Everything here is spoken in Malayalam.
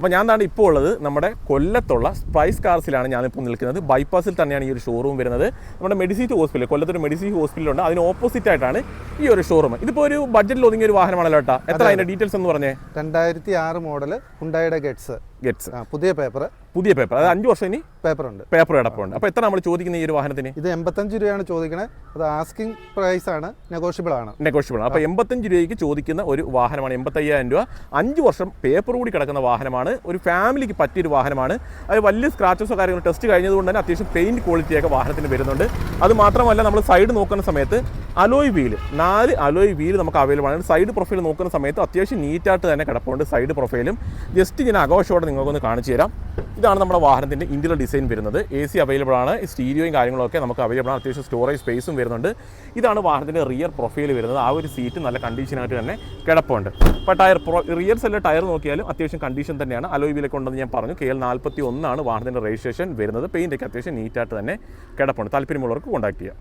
അപ്പോൾ ഞാൻ താണ്ട് ഇപ്പോൾ ഉള്ളത് നമ്മുടെ കൊല്ലത്തുള്ള സ്പൈസ് കാർസിലാണ് ഞാനിപ്പോൾ നിൽക്കുന്നത്. ബൈപ്പാസിൽ തന്നെയാണ് ഈ ഒരു ഷോറൂം വരുന്നത്. നമ്മുടെ മെഡിസിറ്റി ഹോസ്പിറ്റൽ, കൊല്ലത്തൊരു മെഡിസിറ്റി ഹോസ്പിറ്റലുണ്ട്, അതിന് ഓപ്പോസിറ്റ് ആയിട്ടാണ് ഈ ഒരു ഷോറൂം. ഇതിപ്പോൾ ഒരു ബഡ്ജറ്റിൽ ഒതുങ്ങിയ ഒരു വാഹനമാണല്ലോ കേട്ടോ. എത്ര അതിൻ്റെ ഡീറ്റെയിൽസ് എന്ന് പറഞ്ഞേ? 2006 മോഡൽ ഹുണ്ടായുടെ ഗെറ്റ്സ് പുതിയ പേപ്പർ, അത് 5 വർഷം ഇനി പേപ്പർ കിടപ്പുണ്ട്. അപ്പോൾ എത്ര നമ്മൾ ചോദിക്കുന്ന ഈ ഒരു വാഹനത്തിന്? ഇത് 85 രൂപയാണ് ചോദിക്കണത്. അത് ആസ്കിംഗ് പ്രൈസ് ആണ്, നെഗോഷ്യബിൾ ആണ്. അപ്പോൾ 85 രൂപയ്ക്ക് ചോദിക്കുന്ന ഒരു വാഹനമാണ്. 85,000 രൂപ, 5 വർഷം പേപ്പർ കൂടി കിടക്കുന്ന വാഹനമാണ്. ഒരു ഫാമിലിക്ക് പറ്റിയൊരു വാഹനമാണ്. അത് വലിയ സ്ക്രാച്ചസോ കാര്യങ്ങളോ ടെസ്റ്റ് കഴിഞ്ഞതുകൊണ്ട് തന്നെ അത്യാവശ്യം പെയിന്റ് ക്വാളിറ്റിയൊക്കെ വാഹനത്തിന് വരുന്നുണ്ട്. അത് മാത്രമല്ല, നമ്മൾ സൈഡ് നോക്കുന്ന സമയത്ത് അലോയ് വീല്, 4 അലോയ് വീല് നമുക്ക് അവൈലബിൾ ആണ്. സൈഡ് പ്രൊഫൈൽ നോക്കുന്ന സമയത്ത് അത്യാവശ്യം നീറ്റായിട്ട് തന്നെ കിടപ്പുണ്ട്. സൈഡ് പ്രൊഫൈലും ജസ്റ്റ് ഞാൻ ആഘോഷത്തോടെ നിങ്ങൾക്കൊന്ന് കാണിച്ചു തരാം. ഇതാണ് നമ്മുടെ വാഹനത്തിൻ്റെ ഇന്റീരിയർ ഡിസൈൻ വരുന്നത്. AC അവൈലബിൾ ആണ്, സ്റ്റീരിയോയും കാര്യങ്ങളൊക്കെ നമുക്ക് അവൈലബിൾ ആണ്. അത്യാവശ്യം സ്റ്റോറേജ് സ്പേസും വരുന്നുണ്ട്. ഇതാണ് വാഹനത്തിൻ്റെ റിയർ പ്രൊഫൈൽ വരുന്നത്. ആ ഒരു സീറ്റ് നല്ല കണ്ടീഷനായിട്ട് തന്നെ കിടപ്പുണ്ട്. അപ്പോൾ റിയർ സെല്ലിലെ ടയർ നോക്കിയാലും അത്യാവശ്യം കണ്ടീഷൻ തന്നെയാണ്. അലോയ് വീലൊക്കെ ഉണ്ടെന്ന് ഞാൻ പറഞ്ഞു. KL 41 വാഹനത്തിൻ്റെ രജിസ്ട്രേഷൻ വരുന്നത്. പെയിൻ്റൊക്കെ അത്യാവശ്യം നീറ്റായിട്ട് തന്നെ കിടപ്പുണ്ട്. താല്പര്യമുള്ളവർക്ക് കോൺടാക്ട് ചെയ്യാം.